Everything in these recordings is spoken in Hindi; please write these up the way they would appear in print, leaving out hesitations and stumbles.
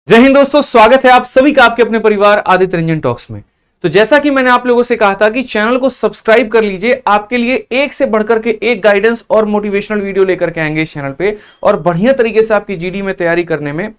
जय हिंद दोस्तों, स्वागत है आप सभी का आपके अपने परिवार आदित्य रंजन टॉक्स में। तो जैसा कि मैंने आप लोगों से कहा था कि चैनल को सब्सक्राइब कर लीजिए, आपके लिए एक से बढ़कर के एक गाइडेंस और मोटिवेशनल वीडियो लेकर के आएंगे इस चैनल पे और बढ़िया तरीके से आपकी जीडी में तैयारी करने में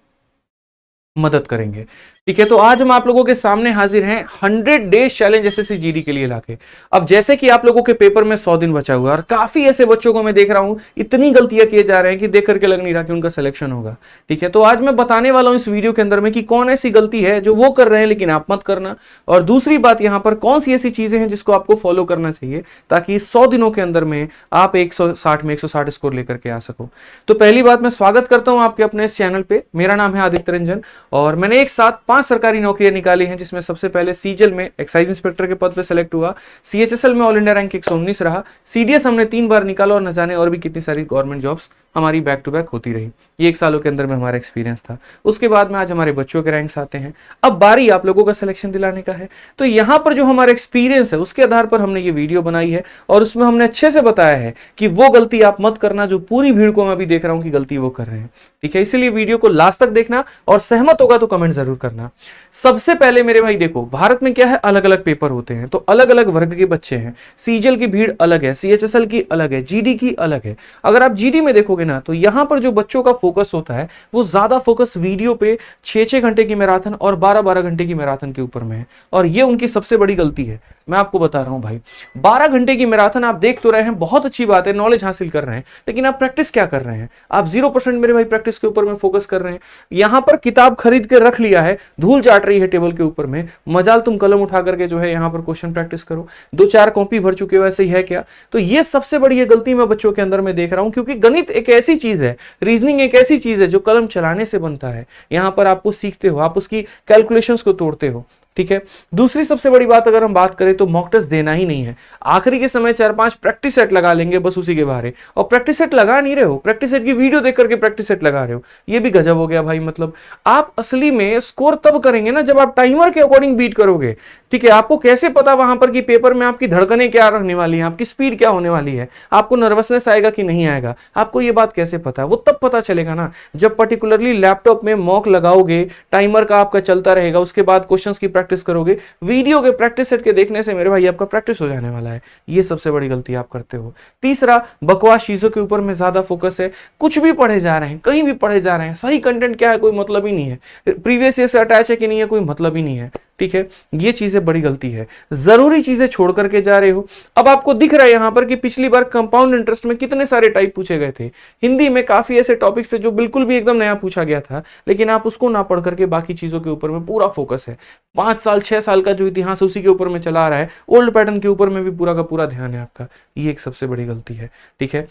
मदद करेंगे। ठीक है, तो आज हम आप लोगों के सामने हाजिर हैं 100 डेज चैलेंज एसएससी जीडी के लिए लाके। अब जैसे कि आप लोगों के पेपर में 100 दिन बचा हुआ है और काफी ऐसे बच्चों को मैं देख रहा हूं इतनी गलतियां किए जा रहे हैं कि देख करके लग नहीं रहा कि उनका सिलेक्शन होगा। ठीक है, तो आज मैं बताने वाला हूं इस वीडियो के अंदर में कि कौन ऐसी गलती है जो वो कर रहे हैं लेकिन आप मत करना, और दूसरी बात यहां पर कौन सी ऐसी चीजें हैं जिसको आपको फॉलो करना चाहिए ताकि 100 दिनों के अंदर में आप 160 में 160 स्कोर लेकर के आ सको। तो पहली बात, मैं स्वागत करता हूं आपके अपने इस चैनल पे। मेरा नाम है आदित्य रंजन और मैंने एक साथ 5 सरकारी नौकरियां निकाली हैं, जिसमें सबसे पहले सीजल में एक्साइज इंस्पेक्टर के पद पे सेलेक्ट हुआ, सीएचएसएल में ऑल इंडिया रैंक 119 रहा, सीडीएस हमने 3 बार निकाला और न जाने और भी कितनी सारी गवर्नमेंट जॉब्स हमारी बैक टू बैक होती रही। ये 1 सालों के अंदर में हमारा एक्सपीरियंस था। उसके बाद में आज हमारे बच्चों के रैंक्स आते हैं। अब बारी आप लोगों का सिलेक्शन दिलाने का है। तो यहां पर जो हमारा एक्सपीरियंस है उसके आधार पर हमने ये वीडियो बनाई है और उसमें हमने अच्छे से बताया है कि वो गलती आप मत करना जो पूरी भीड़ को मैं अभी देख रहा हूं कि गलती वो कर रहे हैं। ठीक है, इसीलिए वीडियो को लास्ट तक देखना और सहमत होगा तो कमेंट जरूर करना। सबसे पहले मेरे भाई देखो, भारत में क्या है, अलग अलग पेपर होते हैं, तो अलग अलग वर्ग के बच्चे हैं। सीजल की भीड़ अलग है, सीएचएसएल की अलग है, जीडी की अलग है। अगर आप जीडी में देखोगे ना तो यहां पर जो बच्चों का फोकस होता है वो ज्यादा फोकस वीडियो पे 6-6 घंटे की मैराथन और 12-12 घंटे की मैराथन के ऊपर में है, और ये उनकी सबसे बड़ी गलती है। मैं आपको बता रहा हूं भाई, 12 घंटे की मैराथन आप देख तो रहे हैं, बहुत अच्छी बात है, नॉलेज हासिल कर रहे हैं, लेकिन आप प्रैक्टिस क्या कर रहे हैं? आप 0% मेरे भाई प्रैक्टिस के ऊपर में फोकस कर रहे हैं। यहां पर किताब खरीद के रख लिया है, धूल चाट रही है टेबल के ऊपर में, मजाल तुम कलम उठा करके जो है यहां पर क्वेश्चन प्रैक्टिस करो। 2-4 कॉपी भर चुके हो, ऐसे ही है क्या? तो ये सबसे बड़ी ये गलती मैं बच्चों के अंदर में देख रहा हूं, क्योंकि गणित एक ऐसी चीज है, रीजनिंग एक ऐसी चीज है जो कलम चलाने से बनता है। यहां पर आपको सीखते हो, आप उसकी कैलकुलेशंस को तोड़ते हो। ठीक है, दूसरी सबसे बड़ी बात अगर हम बात करें तो मॉक टेस्ट देना ही नहीं है। आखिरी के समय 4-5 प्रैक्टिस सेट लगा लेंगे बस उसी के बारे, और प्रैक्टिस सेट लगा नहीं रहे हो, प्रैक्टिस सेट की वीडियो देख करके प्रैक्टिस सेट लगा रहे हो। ये भी गजब हो गया भाई। मतलब आप असली में स्कोर तब करेंगे ना जब आप टाइमर के अकॉर्डिंग बीट करोगे। ठीक है, आपको कैसे पता वहां पर कि पेपर में आपकी धड़कनें क्या रहने वाली हैं, आपकी स्पीड क्या होने वाली है, आपको नर्वसनेस आएगा कि नहीं आएगा, आपको ये बात कैसे पता है? वो तब पता चलेगा ना जब पर्टिकुलरली लैपटॉप में मॉक लगाओगे, टाइमर का आपका चलता रहेगा, उसके बाद क्वेश्चंस की प्रैक्टिस करोगे। वीडियो के प्रैक्टिस सेट के देखने से मेरे भाई आपका प्रैक्टिस हो जाने वाला है। ये सबसे बड़ी गलती आप करते हो। तीसरा, बकवास चीजों के ऊपर में ज्यादा फोकस है। कुछ भी पढ़े जा रहे हैं, कहीं भी पढ़े जा रहे हैं, सही कंटेंट क्या है कोई मतलब ही नहीं है, प्रीवियस ईयर से अटैच है कि नहीं है कोई मतलब ही नहीं है। ठीक है, ये चीजें बड़ी गलती है, जरूरी चीजें छोड़ करके जा रहे हो। अब आपको दिख रहा है यहां पर कि पिछली बार कंपाउंड इंटरेस्ट में कितने सारे टाइप पूछे गए थे। हिंदी में काफी ऐसे टॉपिक्स थे जो बिल्कुल भी एकदम नया पूछा गया था, लेकिन आप उसको ना पढ़ करके बाकी चीजों के ऊपर में पूरा फोकस है। 5 साल 6 साल का जो इतिहास उसी के ऊपर में चला रहा है, ओल्ड पैटर्न के ऊपर में भी पूरा का पूरा ध्यान है आपका। ये एक सबसे बड़ी गलती है। ठीक है,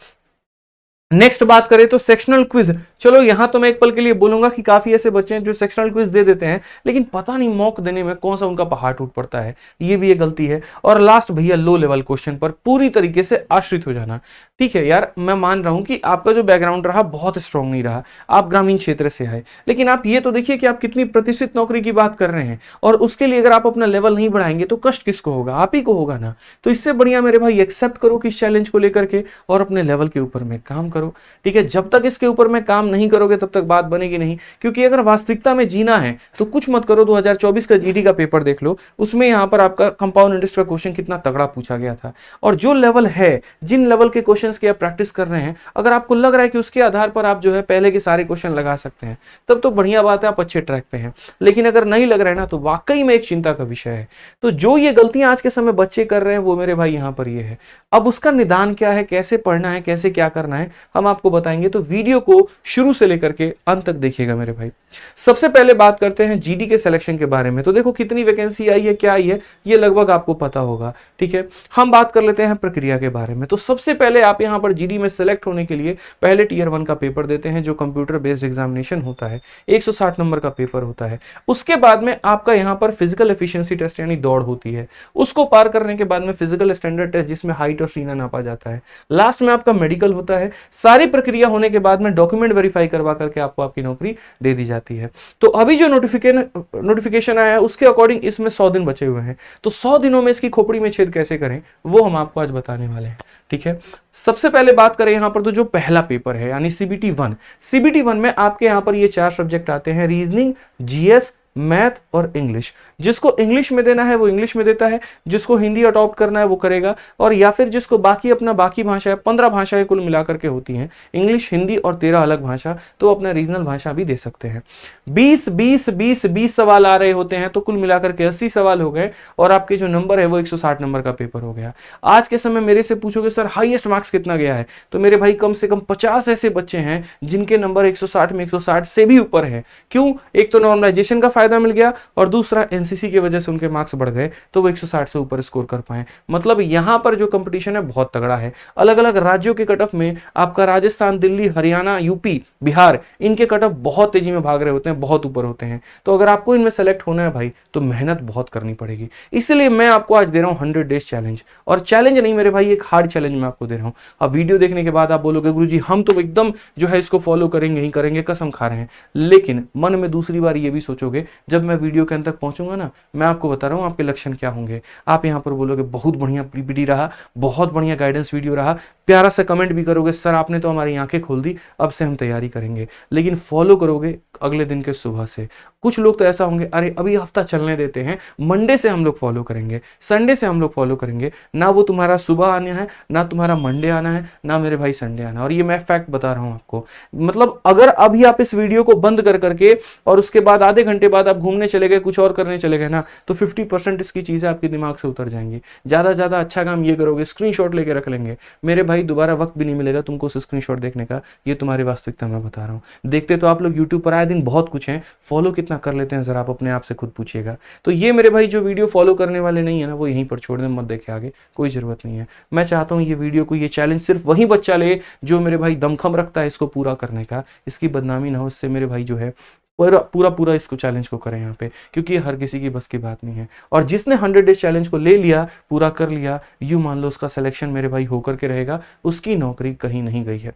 नेक्स्ट बात करें तो सेक्शनल क्विज। चलो यहां तो मैं एक पल के लिए बोलूंगा कि काफी ऐसे बच्चे हैं जो सेक्शनल क्विज दे देते हैं, लेकिन पता नहीं मॉक देने में कौन सा उनका पहाड़ टूट पड़ता है। ये भी एक गलती है। और लास्ट भैया, लो लेवल क्वेश्चन पर पूरी तरीके से आश्रित हो जाना। ठीक है यार, मैं मान रहा हूं कि आपका जो बैकग्राउंड रहा बहुत स्ट्रांग नहीं रहा, आप ग्रामीण क्षेत्र से आए, लेकिन आप ये तो देखिए कि आप कितनी प्रतिष्ठित नौकरी की बात कर रहे हैं, और उसके लिए अगर आप अपना लेवल नहीं बढ़ाएंगे तो कष्ट किसको होगा? आप ही को होगा ना। तो इससे बढ़िया मेरे भाई एक्सेप्ट करो कि इस चैलेंज को लेकर के और अपने लेवल के ऊपर में काम करो। ठीक है, जब तक इसके ऊपर में काम नहीं करोगे तब तक बात बनेगी नहीं, क्योंकि अगर वास्तविकता में जीना है तो कुछ मत करो। 2024 का जीडी का पेपर देख लो, उसमें यहां पर आपका कंपाउंड इंटरेस्ट का क्वेश्चन कितना तगड़ा पूछा गया था, और जो लेवल है, जिन लेवल के क्वेश्चंस की आप प्रैक्टिस कर रहे हैं, अगर आपको लग रहा है कि उसके आधार पर आप जो है पहले के सारे क्वेश्चन लगा सकते हैं, तब तो बढ़िया बात है, आप अच्छे ट्रैक पे हैं। लेकिन अगर नहीं लग रहा है ना तो वाकई में एक चिंता का विषय है। तो जो ये गलतियां आज के समय बच्चे कर रहे हैं वो मेरे भाई यहां पर ये है। अब उसका निदान क्या है, कैसे पढ़ना है, कैसे क्या करना है, हम आपको बताएंगे। तो वीडियो को शुरू से लेकर के अंत तक देखिएगा मेरे भाई। सबसे पहले बात करते हैं जीडी के सिलेक्शन के बारे में। तो देखो कितनी वैकेंसी आई है, क्या आई है, ये लगभग आपको पता होगा। ठीक है, हम बात कर लेते हैं प्रक्रिया के बारे में। तो सबसे पहले आप यहां पर जीडी में सेलेक्ट होने के लिए पहले टियर 1 का पेपर देते हैं, जो कंप्यूटर बेस्ड एग्जामिनेशन होता है, 160 नंबर का पेपर होता है। उसके बाद में आपका यहां पर फिजिकल एफिशिएंसी टेस्ट यानी दौड़ होती है। उसको पार करने के बाद में फिजिकल स्टैंडर्ड टेस्ट, जिसमें हाइट और सीना नापा जाता है। लास्ट में आपका मेडिकल होता है। सारी प्रक्रिया होने के बाद में डॉक्यूमेंट वेरीफाई करवा करके आपको आपकी नौकरी दे दी जाती है। तो अभी जो नोटिफिकेशन आया है उसके अकॉर्डिंग इसमें 100 दिन बचे हुए हैं, तो 100 दिनों में इसकी खोपड़ी में छेद कैसे करें वो हम आपको आज बताने वाले हैं। ठीक है, सबसे पहले बात करें यहां पर तो जो पहला पेपर है यानी CBT 1 में आपके यहां पर ये 4 सब्जेक्ट आते हैं, रीजनिंग, जीएस, मैथ और इंग्लिश। जिसको इंग्लिश में देना है वो इंग्लिश में देता है, जिसको हिंदी अडॉप्ट करना है वो करेगा, और या फिर जिसको बाकी भाषा है, 15 भाषाएं कुल मिलाकर के होती हैं, इंग्लिश, हिंदी और 13 अलग भाषा, तो अपना रीजनल भाषा भी दे सकते हैं। 20 सवाल आ रहे होते हैं, तो कुल मिलाकर के 80 सवाल हो गए, और आपके जो नंबर है वो 160 नंबर का पेपर हो गया। आज के समय मेरे से पूछोगे सर हाईएस्ट मार्क्स कितना गया है, तो मेरे भाई कम से कम 50 ऐसे बच्चे हैं जिनके नंबर 160 में 160 से भी ऊपर है। क्यों? एक तो नॉर्मलाइजेशन का फायदा मिल गया, और दूसरा एनसीसी की वजह से उनके मार्क्स बढ़ गए, तो वो 160 से ऊपर स्कोर कर पाए। मतलब यहां पर जो कंपटीशन है बहुत तगड़ा है। अलग अलग राज्यों के कट ऑफ में आपका राजस्थान, दिल्ली, हरियाणा, यूपी, बिहार, इनके कट ऑफ बहुत तेजी में भाग रहे होते हैं, बहुत ऊपर होते हैं। तो अगर आपको इनमें सेलेक्ट होना है भाई, तो मेहनत बहुत करनी पड़ेगी। इसलिए मैं आपको आज दे रहा हूं 100 डेज चैलेंज, और चैलेंज नहीं मेरे भाई, एक हार्ड चैलेंज मैं आपको दे रहा हूं। अब वीडियो देखने के बाद आप बोलोगे गुरुजी हम तो एकदम जो है इसको फॉलो करेंगे ही करेंगे, कसम खा रहे हैं, लेकिन मन में दूसरी बार ये भी सोचोगे, जब मैं वीडियो के अंत तक पहुंचूंगा ना, मैं आपको बता रहा हूं आपके लक्षण क्या होंगे। आप यहां पर बोलोगे बहुत बढ़िया पीपीटी रहा, बहुत बढ़िया गाइडेंस वीडियो रहा, प्यारा सा कमेंट भी करोगे सर आपने तो हमारी आंखें खोल दी, अब से हम तैयारी करेंगे। लेकिन फॉलो करोगे अगले दिन के सुबह से। कुछ लोग तो ऐसा होंगे अरे अभी हफ्ता चलने देते हैं, मंडे से हम लोग फॉलो करेंगे, संडे से हम लोग फॉलो करेंगे। ना वो तुम्हारा सुबह आना है, ना तुम्हारा मंडे आना है, ना मेरे भाई संडे आना है। और ये मैं फैक्ट बता रहा हूं आपको। मतलब अगर अभी आप इस वीडियो को बंद कर करके और उसके बाद आधे घंटे बाद आप घूमने चले गए, कुछ और करने चले गए ना, तो 50% इसकी चीजें आपके दिमाग से उतर जाएंगी। ज्यादा से ज्यादा अच्छा काम ये करोगे, स्क्रीनशॉट लेके रख लेंगे। मेरे भाई दोबारा वक्त भी नहीं मिलेगा तुमको उस स्क्रीनशॉट देखने का, ये तुम्हारी वास्तविकता मैं बता रहा हूं। देखते तो आप लोग यूट्यूब पर आए दिन बहुत कुछ है, फॉलो कितना कर लेते हैं जरा आप अपने आप से खुद पूछिएगा। तो ये मेरे भाई जो वीडियो फॉलो करने वाले नहीं है ना, वो यहीं पर छोड़ दें, मत देखे आगे, कोई जरूरत नहीं है। मैं चाहता हूं ये वीडियो को, ये चैलेंज सिर्फ वही बच्चा ले जो मेरे भाई दमखम रखता है इसको पूरा करने का, इसकी बदनामी ना हो, इससे मेरे भाई जो है पूरा इसको चैलेंज को करें यहाँ पे, क्योंकि हर किसी की बस की बात नहीं है। और जिसने 100 डेज चैलेंज को ले लिया, पूरा कर लिया, यूं मान लो उसका सिलेक्शन मेरे भाई होकर के रहेगा, उसकी नौकरी कहीं नहीं गई है।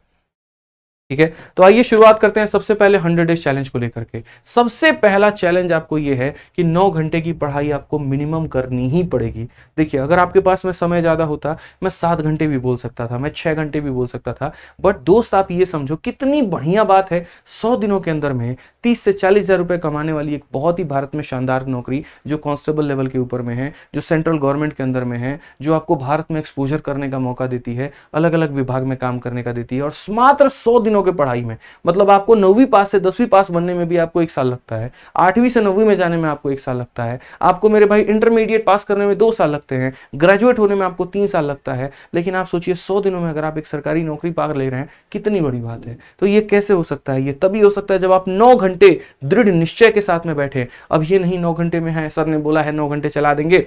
ठीक है, तो आइए शुरुआत करते हैं सबसे पहले 100 डेज चैलेंज को लेकर के। सबसे पहला चैलेंज आपको ये है कि 9 घंटे की पढ़ाई आपको मिनिमम करनी ही पड़ेगी। देखिए अगर आपके पास में समय ज्यादा होता, मैं 7 घंटे भी बोल सकता था, मैं 6 घंटे भी बोल सकता था, बट दोस्त आप ये समझो कितनी बढ़िया बात है, 100 दिनों के अंदर में 30 से 40 हजार रुपए कमाने वाली एक बहुत ही भारत में शानदार नौकरी, जो कांस्टेबल लेवल के ऊपर में है, जो सेंट्रल गवर्नमेंट के अंदर में है, जो आपको भारत में एक्सपोजर करने का मौका देती है, अलग अलग विभाग में काम करने का देती है, और मात्र 100 दिनों के पढ़ाई में, मतलब आपको 9वीं पास से 10वीं पास बनने में भी आपको 1 साल लगता है, 8वीं से 9वीं में जाने में आपको 1 साल लगता है, आपको मेरे भाई इंटरमीडिएट पास करने में 2 साल लगते हैं, ग्रेजुएट होने में आपको 3 साल लगता है। लेकिन आप सोचिए 100 दिनों में अगर आप एक सरकारी नौकरी पा ले रहे हैं, कितनी बड़ी बात है। तो ये कैसे हो सकता है? ये तभी हो सकता है जब आप 9 घंटे दृढ़ निश्चय के साथ में बैठे। अब ये नहीं 9 घंटे में है, सर ने बोला है 9 घंटे चला देंगे,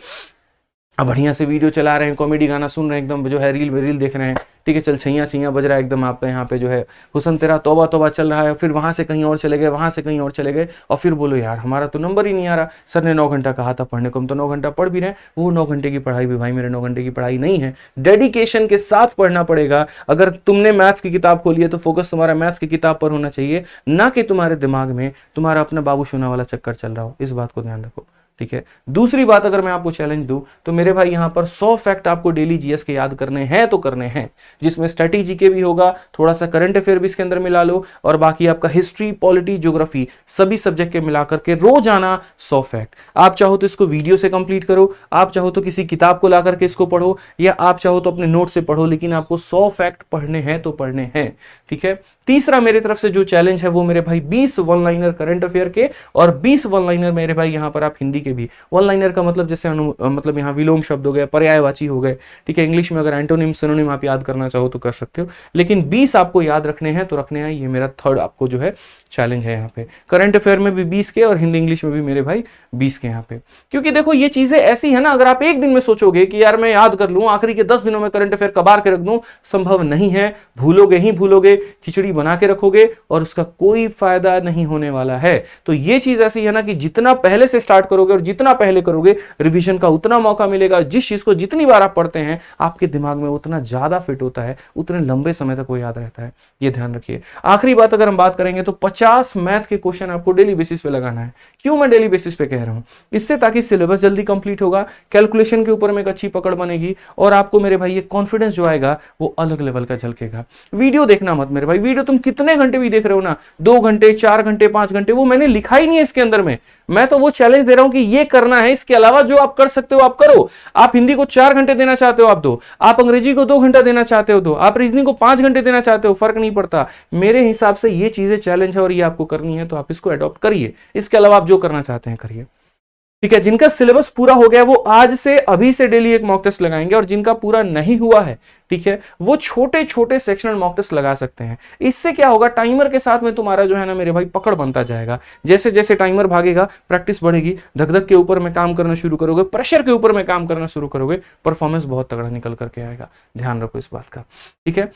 अब बढ़िया से वीडियो चला रहे हैं, कॉमेडी गाना सुन रहे हैं, एकदम जो है रील देख रहे हैं, ठीक है, चल छैया बज रहा है एकदम आपका यहाँ पे जो है हुसन तेरा तौबा तौबा चल रहा है, फिर वहां से कहीं और चले गए, वहां से कहीं और चले गए, और फिर बोलो यार हमारा तो नंबर ही नहीं आ रहा, सर ने 9 घंटा कहा था पढ़ने को, हम तो 9 घंटा पढ़ भी रहे हैं। वो 9 घंटे की पढ़ाई भी भाई मेरे 9 घंटे की पढ़ाई नहीं है, डेडिकेशन के साथ पढ़ना पड़ेगा। अगर तुमने मैथ्स की किताब खोली है तो फोकस तुम्हारा मैथ्स की किताब पर होना चाहिए, ना कि तुम्हारे दिमाग में तुम्हारा अपना बाबू सोना वाला चक्कर चल रहा हो। इस बात को ध्यान रखो, ठीक है। दूसरी बात, अगर मैं आपको चैलेंज दूं तो मेरे भाई यहां पर 100 फैक्ट आपको डेली जीएस के याद करने हैं तो करने हैं, जिसमें स्ट्रेटेजी के भी होगा, थोड़ा सा करंट अफेयर भी इसके अंदर मिला लो, और बाकी आपका हिस्ट्री, पॉलिटी, ज्योग्राफी सभी सब्जेक्ट के मिलाकर के रोजाना 100 फैक्ट। आप चाहो तो इसको वीडियो से कंप्लीट करो, आप चाहो तो किसी किताब को ला करके इसको पढ़ो, या आप चाहो तो अपने नोट से पढ़ो, लेकिन आपको 100 फैक्ट पढ़ने हैं तो पढ़ने हैं, ठीक है। तीसरा मेरी तरफ से जो चैलेंज है वो मेरे भाई 20 वन लाइनर करंट अफेयर के, और 20 वन लाइनर मेरे भाई यहां पर आप हिंदी के भी। वन लाइनर का मतलब जैसे मतलब यहाँ विलोम शब्द हो गए, पर्यायवाची हो गए, ठीक है। इंग्लिश में अगर एंटोनिम सिनोनिम आप याद करना चाहो तो कर सकते हो, लेकिन 20 आपको याद रखने हैं तो रखने हैं। ये मेरा थर्ड आपको जो है चैलेंज है यहाँ पे। करंट अफेयर में भी 20 के, और हिंदी इंग्लिश में भी मेरे भाई 20 के यहाँ पे। क्योंकि देखो ये चीजें ऐसी है ना, अगर आप एक दिन में सोचोगे कि यार मैं याद कर लूं, आखिरी के 10 दिनों में करंट अफेयर कबार के रख दूं, संभव नहीं है, भूलोगे ही भूलोगे, खिचड़ी बना के रखोगे और उसका कोई फायदा नहीं होने वाला है। तो ये चीज ऐसी है ना कि जितना पहले से स्टार्ट करोगे और जितना पहले करोगे रिवीजन का उतना मौका मिलेगा। जिस चीज को जितनी बार आप पढ़ते हैं आपके दिमाग में उतना ज्यादा फिट होता है, उतने लंबे समय तक वो याद रहता है, ये ध्यान रखिए। आखिरी बात अगर हम बात करेंगे तो 50 मैथ के क्वेश्चन आपको डेली बेसिस पे लगाना है। क्यों मैं डेली बेसिस पे कह रहा हूं? इससे ताकि सिलेबस जल्दी कंप्लीट होगा, कैलकुलेशन के ऊपर में एक अच्छी पकड़ बनेगी और आपको मेरे भाई ये कॉन्फिडेंस जो आएगा वो अलग लेवल का झलकेगा। वीडियो देखना मत मेरे भाई, वीडियो तुम कितने घंटे भी देख रहे हो ना, 2 घंटे 4 घंटे 5 घंटे, वो मैंने लिखा ही नहीं है इसके अंदर में। मैं तो वो चैलेंज दे रहा हूं कि ये करना है, इसके अलावा जो आप कर सकते हो आप करो। आप हिंदी को 4 घंटे देना चाहते हो आप दो, आप अंग्रेजी को 2 घंटा देना चाहते हो दो, आप रीजनिंग को 5 घंटे देना चाहते हो, फर्क नहीं पड़ता। मेरे हिसाब से ये चीजें चैलेंज है और ये आपको करनी है, तो आप इसको अडॉप्ट करिए। इसके अलावा आप जो करना चाहते हैं करिए, ठीक है। जिनका सिलेबस पूरा हो गया वो आज से अभी से डेली एक मॉक टेस्ट लगाएंगे, और जिनका पूरा नहीं हुआ है, ठीक है, वो छोटे छोटे सेक्शनल मॉक टेस्ट लगा सकते हैं। इससे क्या होगा, टाइमर के साथ में तुम्हारा जो है ना मेरे भाई पकड़ बनता जाएगा। जैसे जैसे टाइमर भागेगा प्रैक्टिस बढ़ेगी, धक धक के ऊपर में काम करना शुरू करोगे, प्रेशर के ऊपर में काम करना शुरू करोगे, परफॉर्मेंस बहुत तगड़ा निकल करके आएगा। ध्यान रखो इस बात का, ठीक है।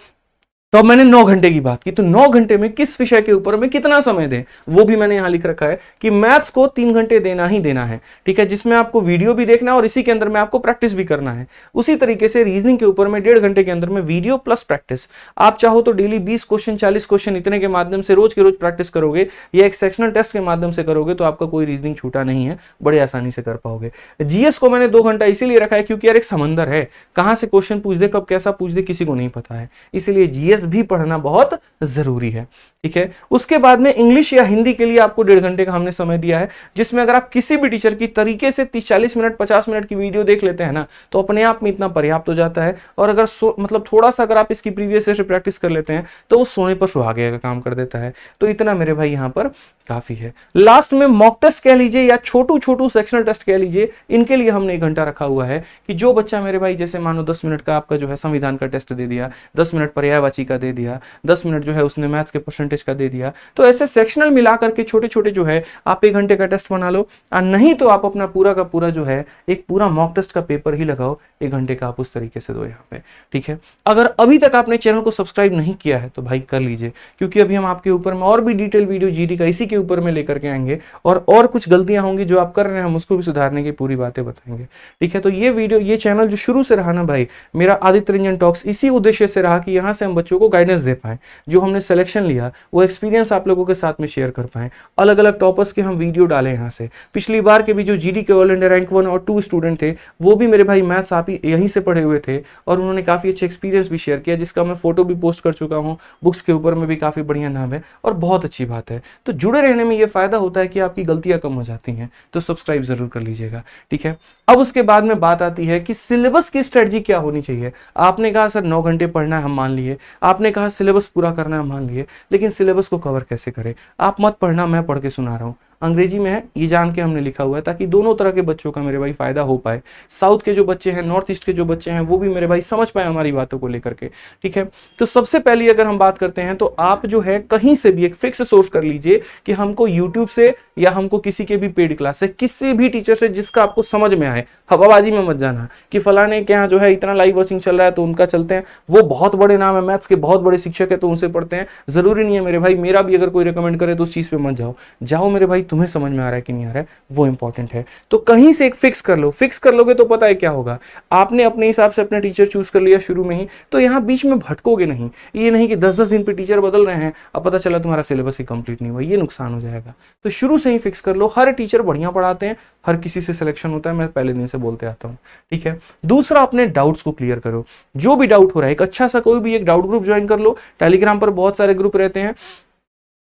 तो अब मैंने 9 घंटे की बात की, तो 9 घंटे में किस विषय के ऊपर में कितना समय दें वो भी मैंने यहां लिख रखा है कि मैथ्स को 3 घंटे देना ही देना है, ठीक है, जिसमें आपको वीडियो भी देखना है और इसी के अंदर में आपको प्रैक्टिस भी करना है। उसी तरीके से रीजनिंग के ऊपर में 1.5 घंटे के अंदर में वीडियो प्लस प्रैक्टिस। आप चाहो तो डेली 20 क्वेश्चन 40 क्वेश्चन इतने के माध्यम से रोज के रोज प्रैक्टिस करोगे या एक सेक्शनल टेस्ट के माध्यम से करोगे तो आपका कोई रीजनिंग छूटा नहीं है, बड़े आसानी से कर पाओगे। जीएस को मैंने 2 घंटा इसीलिए रखा है क्योंकि यार एक समंदर है, कहां से क्वेश्चन पूछ दे कब कैसा पूछ दे किसी को नहीं पता है, इसीलिए जीएस भी पढ़ना बहुत जरूरी है, ठीक है। उसके बाद में इंग्लिश या हिंदी के लिए आपको 1.5 घंटे का हमने समय दिया है, जिसमें अगर आप किसी भी टीचर की तरीके से 30-40 मिनट 50 मिनट की वीडियो देख लेते हैं ना तो अपने आप में इतना पर्याप्त हो जाता है। और अगर मतलब थोड़ा सा अगर आप इसकी प्रीवियस से प्रैक्टिस कर लेते हैं तो वो सोने पर सुहागे का काम कर देता है। तो इतना मेरे भाई यहां पर काफी है। लास्ट में मॉक टेस्ट कह लीजिए या छोटू छोटू सेक्शनल टेस्ट कह लीजिए, इनके लिए हमने 1 घंटा रखा हुआ है कि जो बच्चा मेरे भाई जैसे मानो 10 मिनट का आपका जो है संविधान का टेस्ट दे दिया, 10 मिनट पर्यायवाची का दे दिया, 10 मिनट जो है उसने मैथ्स के परसेंटेज का दे दिया, तो ऐसे सेक्शनल मिला करके छोटे छोटे जो है आप 1 घंटे का टेस्ट बना लो। और नहीं तो आप अपना पूरा का पूरा जो है एक पूरा मॉक टेस्ट का पेपर ही लगाओ, 1 घंटे का आप उस तरीके से दो यहाँ पे, ठीक है। अगर अभी तक आपने चैनल को सब्सक्राइब नहीं किया है तो भाई कर लीजिए, क्योंकि अभी हम आपके ऊपर में और भी डिटेल वीडियो जीडी का इसी के ऊपर में लेकर के आएंगे और कुछ गलतियां होंगी जो आप कर रहे हैं हम उसको भी सुधारने की पूरी बातें बताएंगे, ठीक है। तो ये वीडियो ये चैनल जो शुरू से रहा ना भाई मेरा आदित्य रंजन टॉक्स, इसी उद्देश्य से रहा कि यहाँ से हम बच्चों को गाइडेंस दे पाए, जो हमने सिलेक्शन लिया वो एक्सपीरियंस आप लोगों के साथ में शेयर कर पाए, अलग अलग टॉपर्स के हम वीडियो डालें यहाँ से। पिछली बार के भी जो जीडी के ऑल इंडिया रैंक 1 और 2 स्टूडेंट थे वो भी मेरे भाई मैथ्स आप ही यहीं से पढ़े हुए थे और उन्होंने काफी अच्छे एक्सपीरियंस भी शेयर किया, जिसका मैं फोटो भी पोस्ट कर चुका हूँ, बुक्स के ऊपर में भी काफी बढ़िया नाम है और बहुत अच्छी बात है। तो जुड़े रहने में ये फायदा होता है कि आपकी गलतियां कम हो जाती हैं, तो सब्सक्राइब जरूर कर लीजिएगा, ठीक है। अब उसके बाद में बात आती है कि सिलेबस की स्ट्रेटजी क्या होनी चाहिए। आपने कहा सर 9 घंटे पढ़ना है, हम मान लिए, आपने कहा सिलेबस पूरा करना है, मान लिए, लेकिन सिलेबस को कवर कैसे करें? आप मत पढ़ना, मैं पढ़ के सुना रहा हूं, अंग्रेजी में है ये जान के हमने लिखा हुआ है ताकि दोनों तरह के बच्चों का मेरे भाई फायदा हो पाए। साउथ के जो बच्चे हैं, नॉर्थ ईस्ट के जो बच्चे हैं वो भी मेरे भाई समझ पाए हमारी बातों को लेकर के, ठीक है। तो सबसे पहले अगर हम बात करते हैं तो आप जो है कहीं से भी एक फिक्स सोर्स कर लीजिए कि हमको यूट्यूब से या हमको किसी के भी पेड क्लास से, किसी भी टीचर से जिसका आपको समझ में आए। हवाबाजी में मत जाना कि फलाने के यहाँ जो है इतना लाइव वॉचिंग चल रहा है तो उनका चलते हैं, वो बहुत बड़े नाम है, मैथ्स के बहुत बड़े शिक्षक है तो उनसे पढ़ते हैं। जरूरी नहीं है मेरे भाई, मेरा भी अगर कोई रिकमेंड करे तो उस चीज पे मत जाओ, जाओ मेरे भाई तुम्हें समझ में आ रहा है कि नहीं आ रहा है वो इंपॉर्टेंट है। तो कहीं से एक फिक्स कर लो, फिक्स कर लोगे तो पता है क्या होगा, आपने अपने हिसाब से अपने टीचर चूज कर लिया शुरू में ही, तो यहाँ बीच में भटकोगे नहीं। ये नहीं कि 10-10 दिन पे टीचर बदल रहे हैं, अब पता चला तुम्हारा सिलेबस ही कंप्लीट नहीं हुआ, ये नुकसान हो जाएगा। तो शुरू से ही फिक्स कर लो। हर टीचर बढ़िया पढ़ाते हैं, हर किसी से सिलेक्शन होता है, मैं पहले दिन से बोलते आता हूँ, ठीक है। दूसरा, अपने डाउट्स को क्लियर करो। जो भी डाउट हो रहा है एक अच्छा सा कोई भी एक डाउट ग्रुप ज्वाइन कर लो, टेलीग्राम पर बहुत सारे ग्रुप रहते हैं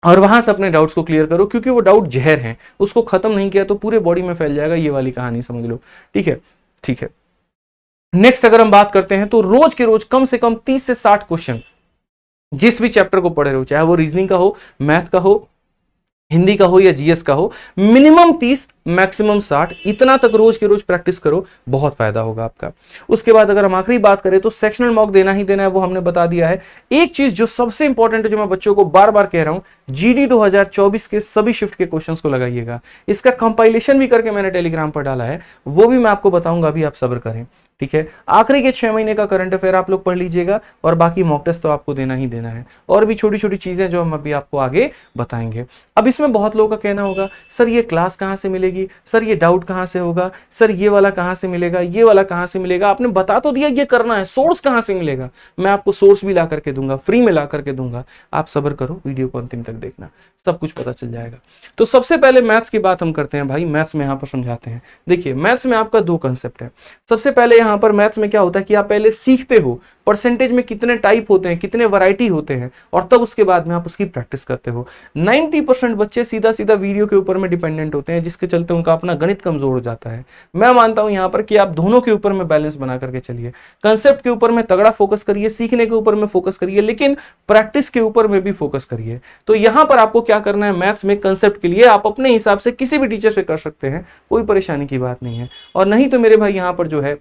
और वहां से अपने डाउट्स को क्लियर करो, क्योंकि वो डाउट जहर है, उसको खत्म नहीं किया तो पूरे बॉडी में फैल जाएगा, ये वाली कहानी समझ लो, ठीक है, ठीक है। नेक्स्ट अगर हम बात करते हैं तो रोज के रोज कम से कम 30 से 60 क्वेश्चन जिस भी चैप्टर को पढ़े रहो, चाहे वो रीजनिंग का हो, मैथ का हो, हिंदी का हो या जीएस का हो, मिनिमम 30 मैक्सिमम 60, इतना तक रोज के रोज प्रैक्टिस करो, बहुत फायदा होगा आपका। उसके बाद अगर हम आखिरी बात करें तो सेक्शनल मॉक देना ही देना है, वो हमने बता दिया है। एक चीज जो सबसे इंपॉर्टेंट है, जो मैं बच्चों को बार बार कह रहा हूं, जीडी 2024 के सभी शिफ्ट के क्वेश्चंस को लगाइएगा। इसका कंपाइलेशन भी करके मैंने टेलीग्राम पर डाला है, वो भी मैं आपको बताऊंगा, अभी आप सब्र करें, ठीक है। आखिरी के 6 महीने का करंट अफेयर आप लोग पढ़ लीजिएगा, और बाकी मॉक टेस्ट तो आपको देना ही देना है, और भी छोटी छोटी चीजें जो हम अभी आपको आगे बताएंगे। अब इसमें बहुत लोगों का कहना होगा, सर ये क्लास कहां से मिलेगी, सर ये डाउट कहां से होगा, सर ये वाला कहां से मिलेगा, ये वाला कहां से मिलेगा, आपने बता तो दिया ये करना है, सोर्स कहां से मिलेगा। मैं आपको सोर्स भी ला करके दूंगा, फ्री में ला करके दूंगा, आप सब्र करो, वीडियो को अंतिम तक देखना, सब कुछ पता चल जाएगा। तो सबसे पहले मैथ्स की बात हम करते हैं भाई, मैथ्स में यहां पर समझाते हैं। देखिए मैथ्स में आपका 2 कंसेप्ट है। सबसे पहले यहां पर मैथ्स में क्या होता है कि आप पहले सीखते हो परसेंटेज में कितने टाइप होते हैं, कितने वैरायटी होते हैं, और तब उसके बाद में आप उसकी प्रैक्टिस करते हो। 90% बच्चे सीधा सीधा वीडियो के ऊपर में डिपेंडेंट होते हैं, जिसके चलते उनका अपना गणित कमजोर हो जाता है। मैं मानता हूं यहां पर कि आप दोनों के ऊपर में बैलेंस बना करके चलिए, कंसेप्ट के ऊपर में तगड़ा फोकस करिए, सीखने के ऊपर में फोकस करिए, लेकिन प्रैक्टिस के ऊपर में भी फोकस करिए। तो यहां पर आपको क्या करना है, मैथ्स में कंसेप्ट के लिए आप अपने हिसाब से किसी भी टीचर से कर सकते हैं, कोई परेशानी की बात नहीं है। और नहीं तो मेरे भाई यहां पर जो है,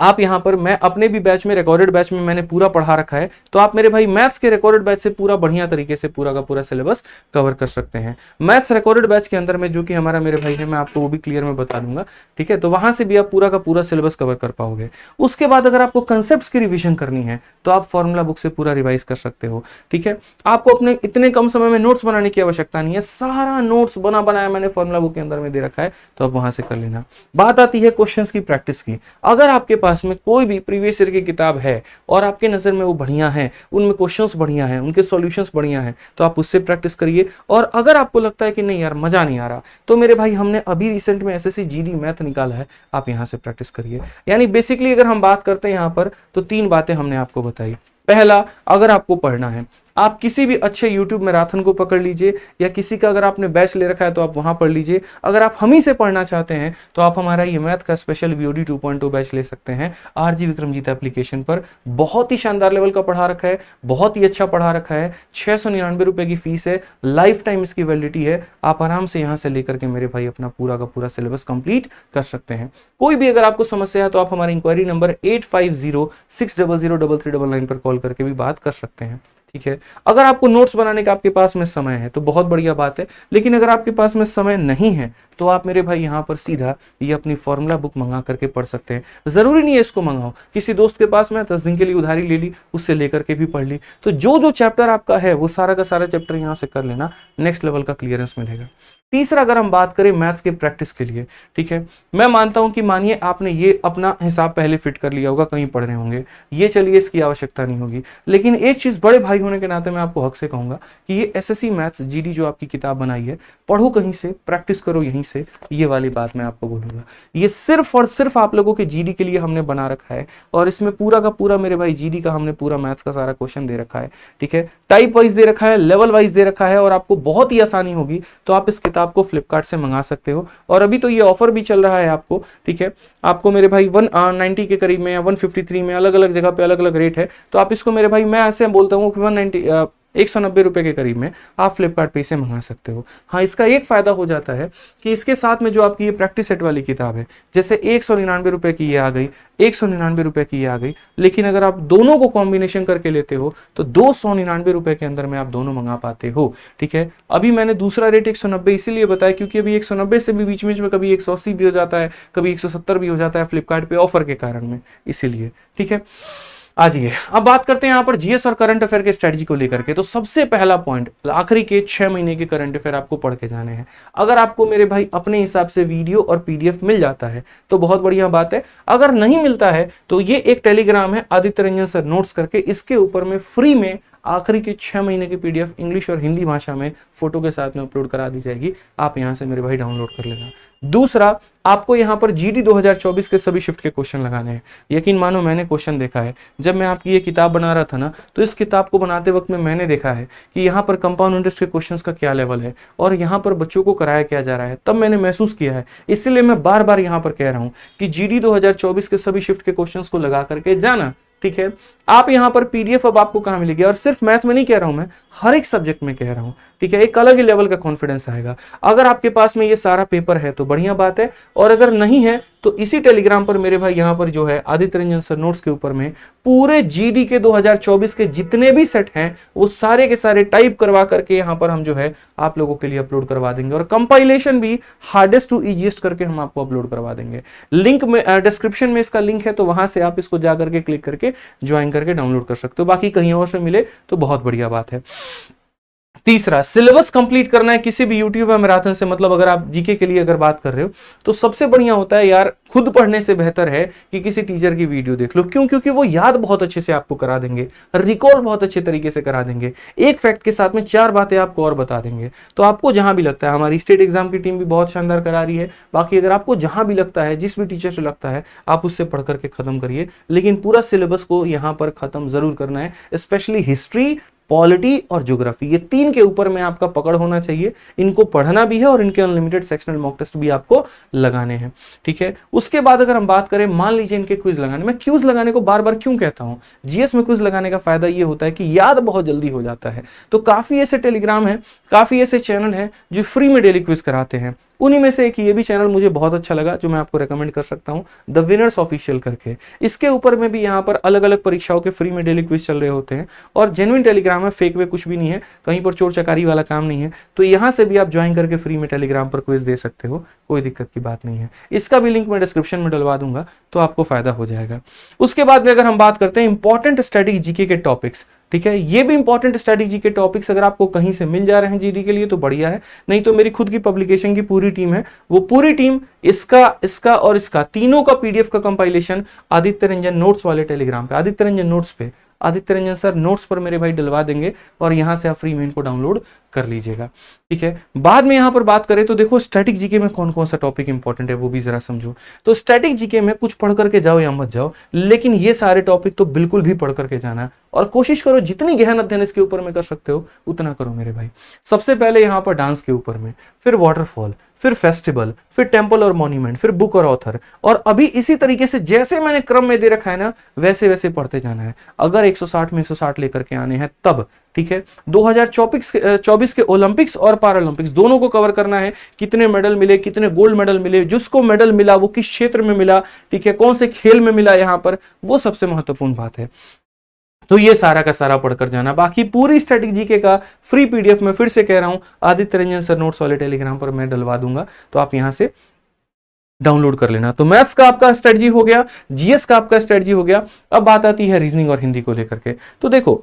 आप यहां पर, मैं अपने भी बैच में, रिकॉर्डेड बैच में मैंने पूरा पढ़ा रखा है, तो आप मेरे भाई मैथ्स के रिकॉर्डेड बैच से पूरा बढ़िया तरीके से पूरा का पूरा सिलेबस कवर कर सकते हैं। मैथ्स रिकॉर्डेड बैच के अंदर में जो कि हमारा मेरे भाई है, मैं आपको वो भी क्लियर में बता दूंगा, ठीक है। तो वहां से भी आप पूरा का पूरा सिलेबस कवर कर पाओगे। उसके बाद अगर आपको कंसेप्ट्स की रिविजन करनी है तो आप फॉर्मूला बुक से पूरा रिवाइज कर सकते हो, ठीक है। आपको अपने इतने कम समय में नोट्स बनाने की आवश्यकता नहीं है, सारा नोट्स बनाया मैंने फॉर्मूला बुक के अंदर में दे रखा है, तो आप वहां से कर लेना। बात आती है क्वेश्चंस की प्रैक्टिस की। अगर आपके पास में कोई भी प्रीवियस ईयर की किताब है और आपके नजर में वो बढ़िया है, उनमें क्वेश्चंस बढ़िया हैं, उनके सॉल्यूशंस बढ़िया हैं, तो आप उससे प्रैक्टिस करिए। और अगर आपको लगता है कि नहीं यार मजा नहीं आ रहा, तो मेरे भाई हमने अभी रिसेंट में एसएससी जीडी मैथ निकाला है, आप यहां से प्रैक्टिस करिए। यानी बेसिकली अगर हम बात करते हैं यहां पर, तो 3 बातें हमने आपको बताई। पहला, अगर आपको पढ़ना है, आप किसी भी अच्छे YouTube मैराथन को पकड़ लीजिए, या किसी का अगर आपने बैच ले रखा है तो आप वहां पढ़ लीजिए। अगर आप हम ही से पढ़ना चाहते हैं तो आप हमारा ये मैथ का स्पेशल VOD 2.0 बैच ले सकते हैं RG विक्रमजीत एप्लीकेशन पर। बहुत ही शानदार लेवल का पढ़ा रखा है, बहुत ही अच्छा पढ़ा रखा है। 699 रुपए की फीस है, लाइफ टाइम इसकी वैलिडिटी है। आप आराम से यहां से लेकर के मेरे भाई अपना पूरा का पूरा सिलेबस कंप्लीट कर सकते हैं। कोई भी अगर आपको समस्या है तो आप हमारे इंक्वायरी नंबर 8506003399 पर कॉल करके भी बात कर सकते हैं, ठीक है। अगर आपको नोट्स बनाने का आपके पास में समय है तो बहुत बढ़िया बात है, लेकिन अगर आपके पास में समय नहीं है तो आप मेरे भाई यहाँ पर सीधा ये अपनी फॉर्मूला बुक मंगा करके पढ़ सकते हैं। जरूरी नहीं है इसको मंगाओ, किसी दोस्त के पास में 10 दिन के लिए उधारी ले ली, उससे लेकर के भी पढ़ ली। तो जो जो चैप्टर आपका है वो सारा का सारा चैप्टर यहाँ से कर लेना, नेक्स्ट लेवल का क्लियरेंस मिलेगा। तीसरा, अगर हम बात करें मैथ्स के प्रैक्टिस के लिए, ठीक है, मैं मानता हूं कि मानिए आपने ये अपना हिसाब पहले फिट कर लिया होगा, कहीं पढ़ रहे होंगे, ये चलिए इसकी आवश्यकता नहीं होगी। लेकिन एक चीज बड़े भाई होने के नाते मैं आपको हक से कहूंगा कि ये एसएससी मैथ्स जीडी जो आपकी किताब बनाई है, पढ़ो कहीं से, प्रैक्टिस करो यहीं से, ये वाली बात मैं आपको बोलूंगा। ये सिर्फ और सिर्फ आप लोगों के जीडी के लिए हमने बना रखा है, और इसमें पूरा का पूरा मेरे भाई जीडी का हमने पूरा मैथ्स का सारा क्वेश्चन दे रखा है, ठीक है। टाइप वाइज दे रखा है, लेवल वाइज दे रखा है, और आपको बहुत ही आसानी होगी तो आप इस किताब को फ्लिपकार्ट से मंगा सकते हो। और अभी तो ये ऑफर भी चल रहा है आपको, ठीक है। आपको मेरे भाई 190 के करीब में या 153 में, अलग अलग जगह पे अलग अलग रेट है, तो आप इसको मेरे भाई, मैं ऐसे बोलता हूँ कि 190 रुपए के करीब में आप फ्लिपकार्ट पे इसे मंगा सकते हो। हाँ, इसका एक फायदा हो जाता है कि इसके साथ में जो आपकी ये प्रैक्टिस सेट वाली किताब है, जैसे 199 रुपए की ये आ गई, 199 रुपए की ये आ गई, लेकिन अगर आप दोनों को कॉम्बिनेशन करके लेते हो तो 299 रुपए के अंदर में आप दोनों मंगा पाते हो, ठीक है। अभी मैंने दूसरा रेट 190 इसीलिए बताया क्योंकि अभी 190 से भी बीच में कभी 180 भी हो जाता है, कभी 170 भी हो जाता है फ्लिपकार्ट पे ऑफर के कारण में, इसीलिए, ठीक है। आइए अब बात करते हैं यहाँ पर जीएस और करंट अफेयर के स्ट्रेटजी को लेकर के। तो सबसे पहला पॉइंट, आखिरी के 6 महीने के करंट अफेयर आपको पढ़ के जाने हैं। अगर आपको मेरे भाई अपने हिसाब से वीडियो और पीडीएफ मिल जाता है तो बहुत बढ़िया बात है, अगर नहीं मिलता है तो ये एक टेलीग्राम है आदित्य रंजन सर नोट्स करके, इसके ऊपर में फ्री में आखिरी के 6 महीने की पीडीएफ इंग्लिश और हिंदी भाषा में फोटो के साथ में अपलोड करा दी जाएगी, आप यहां से मेरे भाई डाउनलोड कर लेना। दूसरा, आपको यहां पर जीडी 2024 के सभी शिफ्ट के क्वेश्चन लगाने हैं। यकीन मानो मैंने क्वेश्चन देखा है, जब मैं आपकी ये किताब बना रहा था ना, तो इस किताब को बनाते वक्त में मैंने देखा है कि यहाँ पर कंपाउंड इंटरेस्ट के क्वेश्चंस का क्या लेवल है और यहाँ पर बच्चों को कराया क्या जा रहा है, तब मैंने महसूस किया है। इसलिए मैं बार बार यहाँ पर कह रहा हूँ कि जीडी 2024 के सभी शिफ्ट के क्वेश्चंस को लगा करके जाना, ठीक है। आप यहाँ पर पीडीएफ अब आपको कहाँ मिलेगी, और सिर्फ मैथ में नहीं कह रहा हूं मैं, हर एक सब्जेक्ट में कह रहा हूं, ठीक है। एक अलग ही लेवल का कॉन्फिडेंस आएगा। अगर आपके पास में ये सारा पेपर है तो बढ़िया बात है, और अगर नहीं है तो इसी टेलीग्राम पर मेरे भाई यहाँ पर जो है आदित्य रंजन सर नोट्स के ऊपर में पूरे जीडी के 2024 के जितने भी सेट हैं वो सारे के सारे टाइप करवा करके यहाँ पर हम जो है आप लोगों के लिए अपलोड करवा देंगे, और कंपाइलेशन भी हार्डेस्ट टू इजीएस्ट करके हम आपको अपलोड करवा देंगे। लिंक में डिस्क्रिप्शन में इसका लिंक है, तो वहां से आप इसको जा करके क्लिक करके ज्वाइन करके डाउनलोड कर सकते हो। बाकी कहीं और से मिले तो बहुत बढ़िया बात है। तीसरा, सिलेबस कंप्लीट करना है किसी भी यूट्यूब या मैराथन से, मतलब अगर आप जीके के लिए अगर बात कर रहे हो तो सबसे बढ़िया होता है यार, खुद पढ़ने से बेहतर है कि किसी टीचर की वीडियो देख लो। क्यों? क्योंकि वो याद बहुत अच्छे से आपको करा देंगे, रिकॉल बहुत अच्छे तरीके से करा देंगे, एक फैक्ट के साथ में 4 बातें आपको और बता देंगे। तो आपको जहां भी लगता है, हमारी स्टेट एग्जाम की टीम भी बहुत शानदार करा रही है, बाकी अगर आपको जहां भी लगता है, जिस भी टीचर से लगता है, आप उससे पढ़ करके खत्म करिए, लेकिन पूरा सिलेबस को यहां पर खत्म जरूर करना है। स्पेशली हिस्ट्री, पॉलिटी और ज्योग्राफी, ये 3 के ऊपर में आपका पकड़ होना चाहिए। इनको पढ़ना भी है और इनके अनलिमिटेड सेक्शनल मॉक टेस्ट भी आपको लगाने हैं, ठीक है। उसके बाद अगर हम बात करें, मान लीजिए इनके क्विज लगाने, मैं क्विज लगाने को बार बार क्यों कहता हूं, जीएस में क्विज लगाने का फायदा ये होता है कि याद बहुत जल्दी हो जाता है। तो काफी ऐसे टेलीग्राम है, काफी ऐसे चैनल हैं जो फ्री में डेली क्विज कराते हैं। उन्हीं में से एक ये भी चैनल मुझे बहुत अच्छा लगा, जो मैं आपको रेकमेंड कर सकता हूं, द विनर्स ऑफिशियल करके। इसके ऊपर में भी यहाँ पर अलग अलग परीक्षाओं के फ्री में डेली क्विज चल रहे होते हैं, और जेन्युइन टेलीग्राम है, फेक वे कुछ भी नहीं है, कहीं पर चोर चकारी वाला काम नहीं है। तो यहाँ से भी आप ज्वाइन करके फ्री में टेलीग्राम पर क्विज दे सकते हो, कोई दिक्कत की बात नहीं है। इसका भी लिंक मैं डिस्क्रिप्शन में डलवा दूंगा, तो आपको फायदा हो जाएगा। उसके बाद में अगर हम बात करते हैं इंपॉर्टेंट स्टैटिक जीके के टॉपिक्स, ठीक है, ये भी इंपॉर्टेंट स्ट्रैटेजी के टॉपिक्स अगर आपको कहीं से मिल जा रहे हैं जीडी के लिए तो बढ़िया है, नहीं तो मेरी खुद की पब्लिकेशन की पूरी टीम है, वो पूरी टीम इसका और इसका तीनों का पीडीएफ का कंपाइलेशन आदित्य रंजन नोट्स वाले टेलीग्राम पे, आदित्य रंजन नोट्स पे, आदित्य रंजन सर नोट्स पर मेरे भाई डलवा देंगे, और यहां से आप फ्री में इनको डाउनलोड कर लीजिएगा, ठीक है। बाद में यहां पर बात करें तो देखो स्टैटिक जीके में कौन कौन सा टॉपिक इंपॉर्टेंट है वो भी जरा समझो। तो स्टैटिक जीके में कुछ पढ़ करके जाओ या मत जाओ, लेकिन ये सारे टॉपिक तो बिल्कुल भी पढ़ करके जाना, और कोशिश करो जितनी गहन अध्ययन इसके ऊपर में कर सकते हो उतना करो मेरे भाई। सबसे पहले यहां पर डांस के ऊपर में, फिर वाटरफॉल, फिर फेस्टिवल, फिर टेम्पल और मॉन्यूमेंट, फिर बुक और ऑथर, और अभी इसी तरीके से जैसे मैंने क्रम में दे रखा है ना, वैसे वैसे पढ़ते जाना है। अगर 160 में 160 लेकर के आने हैं तब, ठीक है। 2024 के ओलंपिक्स और पैरालंपिक्स दोनों को कवर करना है, कितने मेडल मिले, कितने गोल्ड मेडल मिले, जिसको मेडल मिला वो किस क्षेत्र में मिला, ठीक है, कौन से खेल में मिला, यहां पर वो सबसे महत्वपूर्ण बात है। तो ये सारा का सारा पढ़कर जाना। बाकी पूरी स्टैटिक जीके का फ्री पीडीएफ में फिर से कह रहा हूं आदित्य रंजन सर नोट्स वाले टेलीग्राम पर मैं डलवा दूंगा, तो आप यहां से डाउनलोड कर लेना। तो मैथ्स का आपका स्ट्रेटजी हो गया, जीएस का आपका स्ट्रेटजी हो गया। अब बात आती है रीजनिंग और हिंदी को लेकर के। तो देखो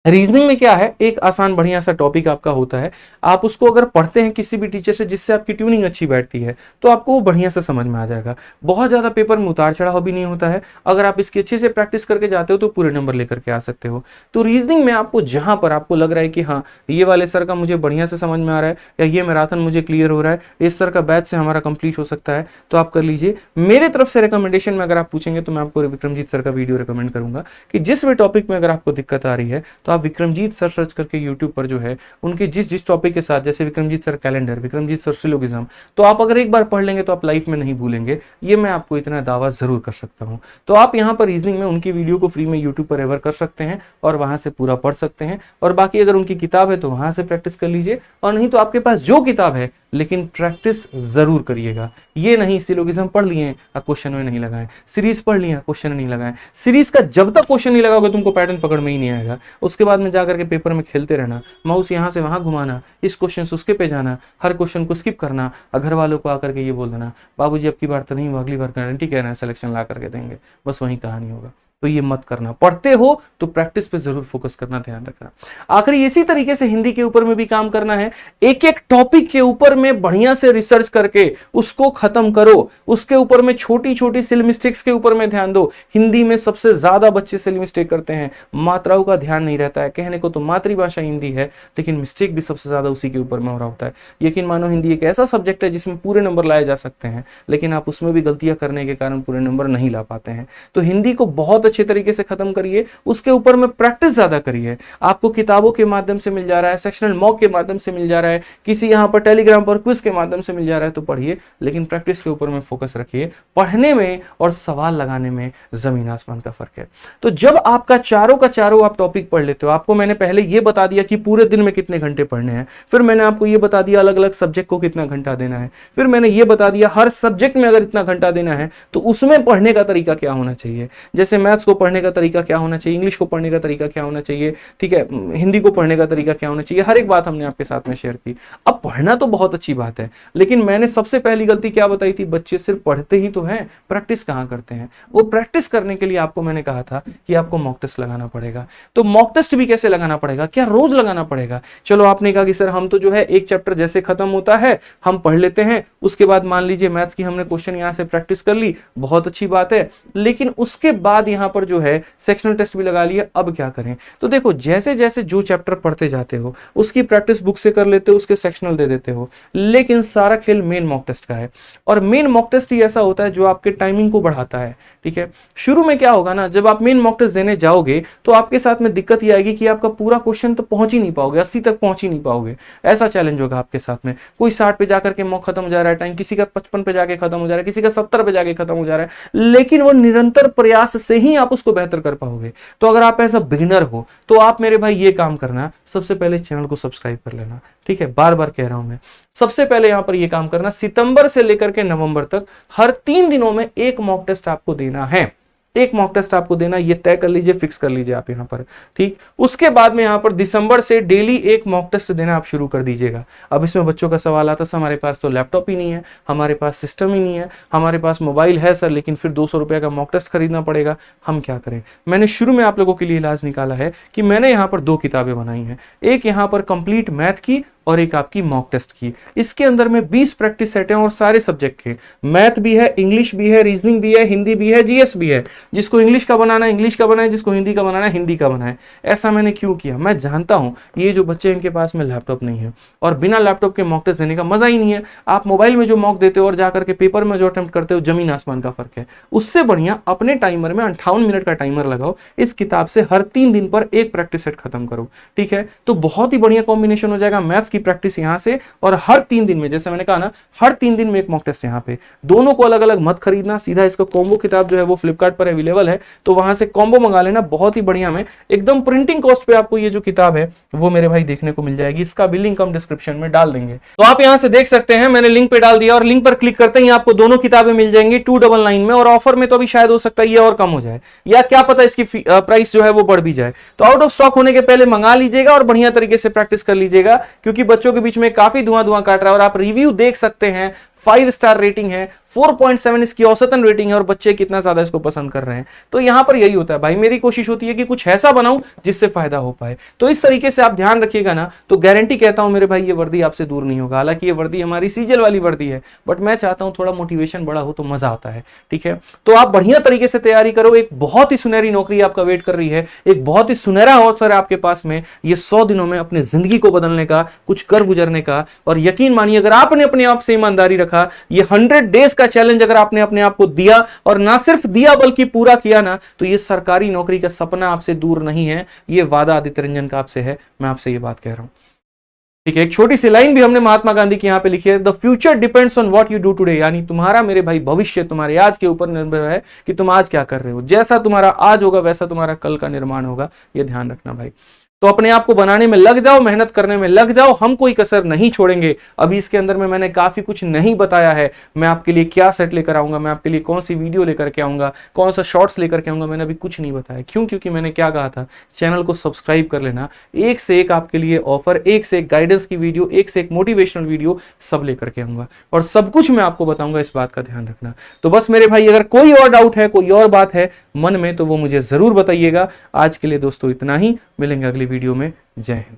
रीजनिंग में क्या है, एक आसान बढ़िया सा टॉपिक आपका होता है, आप उसको अगर पढ़ते हैं किसी भी टीचर से जिससे आपकी ट्यूनिंग अच्छी बैठती है तो आपको वो बढ़िया से समझ में आ जाएगा। बहुत ज्यादा पेपर में उतार चढ़ाव भी नहीं होता है, अगर आप इसकी अच्छे से प्रैक्टिस करके जाते हो तो पूरे नंबर लेकर के आ सकते हो। तो रीजनिंग में आपको जहां पर आपको लग रहा है कि हाँ ये वाले सर का मुझे बढ़िया से समझ में आ रहा है, या ये मैराथन मुझे क्लियर हो रहा है, इस सर का बैच से हमारा कंप्लीट हो सकता है, तो आप कर लीजिए। मेरे तरफ से रिकमेंडेशन में अगर आप पूछेंगे तो मैं आपको विक्रमजीत सर का वीडियो रिकमेंड करूंगा कि जिस भी टॉपिक में अगर आपको दिक्कत आ रही है तो आप विक्रमजीत सर सर्च करके यूट्यूब पर जो है उनके जिस टॉपिक के साथ, जैसे Vikramjit sir calendar, Vikramjit sir syllogism, तो आप अगर एक बार पढ़ लेंगे तो आप लाइफ में नहीं भूलेंगे, ये मैं आपको इतना दावा जरूर कर सकता हूं। तो आप यहां पर रीजनिंग में उनकी वीडियो को फ्री में यूट्यूब पर रेफर कर सकते हैं और वहां से पूरा पढ़ सकते हैं, और बाकी अगर उनकी किताब है तो वहां से प्रैक्टिस कर लीजिए, और नहीं तो आपके पास जो किताब है लेकिन प्रैक्टिस जरूर करिएगा। ये नहीं सिलोगिज्म पढ़ लिए क्वेश्चन में नहीं लगाए, सीरीज पढ़ लिया क्वेश्चन नहीं लगाए, सीरीज का जब तक क्वेश्चन नहीं लगाओगे तुमको पैटर्न पकड़ में ही नहीं आएगा। उसके बाद में जाकर के पेपर में खेलते रहना, माउस यहां से वहां घुमाना, इस क्वेश्चन से उसके पे जाना, हर क्वेश्चन को स्किप करना, घर वालों को आकर के ये बोल देना बाबूजी अब की बार तो नहीं, अगली बार गारंटी कह रहे हैं सिलेक्शन ला करके देंगे, बस वही कहानी होगा। तो ये मत करना, पढ़ते हो तो प्रैक्टिस पे जरूर फोकस करना, ध्यान रखना। आखिरी इसी तरीके से हिंदी के ऊपर में भी काम करना है, एक एक टॉपिक के ऊपर में बढ़िया से रिसर्च करके उसको खत्म करो, उसके ऊपर में छोटी छोटी सिल मिस्टेक्स के ऊपर में ध्यान दो। हिंदी में सबसे ज्यादा बच्चे सिल मिस्टेक करते हैं, मात्राओं का ध्यान नहीं रहता है, कहने को तो मातृभाषा हिंदी है लेकिन मिस्टेक भी सबसे ज्यादा उसी के ऊपर में हो रहा होता है। यकीन मानो हिंदी एक ऐसा सब्जेक्ट है जिसमें पूरे नंबर लाए जा सकते हैं, लेकिन आप उसमें भी गलतियां करने के कारण पूरे नंबर नहीं ला पाते हैं। तो हिंदी को बहुत अच्छे तरीके से खत्म करिए, उसके ऊपर में प्रैक्टिस ज्यादा करिए। आपको किताबों के माध्यम से मिल जा रहा है, सेक्शनल मॉक के माध्यम से मिल जा रहा है, किसी यहाँ पर टेलीग्राम पर क्विज के माध्यम से मिल जा रहा है, तो पढ़िए, लेकिन प्रैक्टिस के ऊपर में फोकस रखिए। पढ़ने में और सवाल लगाने में जमीन आसमान का फर्क है। तो जब आपका चारों का चारों आप टॉपिक पढ़ लेते हो, आपको मैंने पहले ये बता दिया कि पूरे दिन में कितने घंटे पढ़ने हैं, फिर मैंने आपको ये बता दिया अलग अलग सब्जेक्ट को कितना घंटा देना है, फिर मैंने ये बता दिया हर सब्जेक्ट में अगर इतना घंटा देना है तो उसमें पढ़ने का तरीका क्या होना चाहिए। जैसे मैथ्स को पढ़ने का तरीका क्या होना चाहिए, इंग्लिश को पढ़ने का तरीका क्या होना चाहिए, ठीक है, हिंदी को पढ़ने का तरीका क्या होना चाहिए, हर एक बात हमने आपके साथ में शेयर की। अब पढ़ना तो बहुत अच्छी बात है, लेकिन मैंने सबसे पहली गलती क्या बताई थी, बच्चे सिर्फ पढ़ते ही तो हैं, प्रैक्टिस कहां करते हैं। वो प्रैक्टिस करने के लिए आपको मैंने कहा था कि आपको मॉक टेस्ट लगाना पड़ेगा। तो मॉक टेस्ट भी कैसे लगाना पड़ेगा, क्या रोज लगाना पड़ेगा। चलो आपने कहा कि सर हम तो जो है एक चैप्टर जैसे खत्म होता है हम पढ़ लेते हैं, उसके बाद मान लीजिए मैथ्स की हमने क्वेश्चन यहां से प्रैक्टिस कर ली, बहुत अच्छी बात है, लेकिन उसके बाद यहां पर जो है सेक्शनल टेस्ट भी लगा लिया, अब क्या करें। तो देखो जैसे जैसे जो चैप्टर पढ़ते जाते हो उसकी प्रैक्टिस बुक से कर लेते हो, उसके सेक्शनल दे देते हो, लेकिन सारा खेल मेन मॉक टेस्ट का है। और मेन मॉक टेस्ट ही ऐसा होता है जो आपके टाइमिंग को बढ़ाता है, ठीक है। शुरू में क्या होगा ना, जब आप मेन मॉक टेस्ट देने जाओगे तो आपके साथ में दिक्कत ये आएगी कि आपका पूरा क्वेश्चन तो पहुंच ही नहीं पाओगे, 80 तक पहुंच ही नहीं पाओगे, ऐसा चैलेंज होगा आपके साथ में। कोई 60 पे जाकर के मॉक खत्म हो जा रहा है टाइम, किसी का 55 पे जाके खत्म हो जा रहा है, किसी का 70 पे जाके खत्म हो जा रहा है, लेकिन वो निरंतर प्रयास से ही आप उसको बेहतर कर पाओगे। तो अगर आप ऐसा बिगिनर हो तो आप मेरे भाई ये काम करना, सबसे पहले चैनल को सब्सक्राइब कर लेना, ठीक है, बार बार कह रहा हूं मैं, सबसे पहले यहां पर ये काम करना, सितंबर से लेकर के नवंबर तक हर 3 दिनों में एक मॉक टेस्ट आपको देना है, एक मॉक टेस्ट आपको देना, ये तय कर लीजिए, फिक्स कर लीजिए आप यहां पर, ठीक। उसके बाद में यहां पर दिसंबर से डेली एक मॉक टेस्ट देना आप शुरू कर दीजिएगा। अब इसमें बच्चों का सवाल आता है, हमारे पास तो लैपटॉप ही नहीं है, हमारे पास सिस्टम ही नहीं है, हमारे पास मोबाइल है सर लेकिन फिर 200 रुपए का मॉक टेस्ट खरीदना पड़ेगा, हम क्या करें। मैंने शुरू में आप लोगों के लिए इलाज निकाला है कि मैंने यहां पर 2 किताबें बनाई हैं, एक यहां पर कंप्लीट मैथ की और एक आपकी मॉक टेस्ट की। इसके अंदर में 20 प्रैक्टिस सेट हैं और सारे सब्जेक्ट के, मैथ भी है, इंग्लिश भी है, रीजनिंग भी है, हिंदी भी है, जीएस भी है। जिसको इंग्लिश का बनाना है इंग्लिश का बनाए, जिसको हिंदी का बनाना है हिंदी का बनाए। ऐसा मैंने क्यों किया, मैं जानता हूं ये जो बच्चे इनके पास में लैपटॉप नहीं है और बिना लैपटॉप के मॉक टेस्ट देने का मजा ही नहीं है। आप मोबाइल में जो मॉक देते हो और जाकर के पेपर में जो अटेम्प्ट करते हो, जमीन आसमान का फर्क है। उससे बढ़िया अपने टाइमर में 58 मिनट का टाइमर लगाओ, इस किताब से हर 3 दिन पर एक प्रैक्टिस सेट खत्म करो, ठीक है। तो बहुत ही बढ़िया कॉम्बिनेशन हो जाएगा, मैथ्स की प्रैक्टिस यहां से और हर 3 दिन में, जैसे मैंने कहा ना, हर 3 दिन में एक मॉक टेस्ट यहां पे। दोनों को अलग अलग मत खरीदना, सीधा इसका कॉम्बो किताब जो है वो फ्लिपकार्ट पर अवेलेबल है, तो वहां से कॉम्बो मंगा लेना, बहुत ही बढ़िया में एकदम प्रिंटिंग कॉस्ट पे आपको ये जो किताब है वो मेरे भाई देखने को मिल जाएगी। इसका भी लिंक हम डिस्क्रिप्शन में डाल देंगे, तो आप यहां से देख सकते हैं, मैंने लिंक पे डाल दिया और लिंक पर क्लिक करते ही आपको दोनों किताबें मिल जाएंगी 299 में, और ऑफर में तो अभी शायद हो सकता है ये और कम हो जाए, या क्या पता इसकी प्राइस जो है वो बढ़ भी जाए। तो आउट ऑफ स्टॉक होने के पहले मंगा लीजिएगा और बढ़िया तरीके से प्रैक्टिस कर लीजिएगा, क्योंकि बच्चों के बीच में काफी धुआं काट रहा है और आप रिव्यू देख सकते हैं, 5 स्टार रेटिंग है, 4.7 इसकी औसतन रेटिंग है और बच्चे कितना ज्यादा इसको पसंद कर रहे हैं। तो यहां पर यही होता है भाई, मेरी कोशिश होती है कि कुछ ऐसा बनाऊं जिससे फायदा हो पाए। तो इस तरीके से आप ध्यान रखिएगा ना, तो गारंटी कहता हूं मेरे भाई ये वर्दी आपसे दूर नहीं होगा। हालांकि ये वर्दी हमारी सीजल वाली वर्दी है, बट मैं चाहता हूं थोड़ा मोटिवेशन बड़ा हो तो मजा आता है, ठीक है। तो आप बढ़िया तरीके से तैयारी करो, एक बहुत ही सुनहरी नौकरी आपका वेट कर रही है, एक बहुत ही सुनहरा अवसर है आपके पास में, ये 100 दिनों में अपने जिंदगी को बदलने का, कुछ कर गुजरने का। और यकीन मानिए अगर आपने अपने आप से ईमानदारी रखा, ये 100 डेज का चैलेंज अगर आपने अपने आप को दिया, और ना सिर्फ दिया बल्कि पूरा किया ना, तो ये सरकारी नौकरी का सपना आपसे दूर नहीं है, ये वादा आदित्य रंजन का आपसे है, मैं आपसे ये बात कह रहा हूं, ठीक है। एक छोटी सी लाइन भी हमने महात्मा गांधी की यहां पे लिखी है, the future depends on what you do today, यानी तुम्हारा मेरे भाई भविष्य तुम्हारे आज के ऊपर निर्भर है कि तुम आज क्या कर रहे हो। जैसा तुम्हारा आज होगा वैसा तुम्हारा कल का निर्माण होगा, ये ध्यान रखना भाई। तो अपने आप को बनाने में लग जाओ, मेहनत करने में लग जाओ, हम कोई कसर नहीं छोड़ेंगे। अभी इसके अंदर में मैंने काफी कुछ नहीं बताया है, मैं आपके लिए क्या सेट लेकर आऊंगा, मैं आपके लिए कौन सी वीडियो लेकर के आऊंगा, कौन सा शॉर्ट्स लेकर के आऊंगा, मैंने अभी कुछ नहीं बताया। क्यों? क्योंकि मैंने क्या कहा था, चैनल को सब्सक्राइब कर लेना, एक से एक आपके लिए ऑफर, एक से एक गाइडेंस की वीडियो, एक से एक मोटिवेशनल वीडियो सब लेकर के आऊंगा और सब कुछ मैं आपको बताऊंगा, इस बात का ध्यान रखना। तो बस मेरे भाई अगर कोई और डाउट है, कोई और बात है मन में, तो वो मुझे जरूर बताइएगा। आज के लिए दोस्तों इतना ही, मिलेंगे अगली वीडियो में। जय हिंद।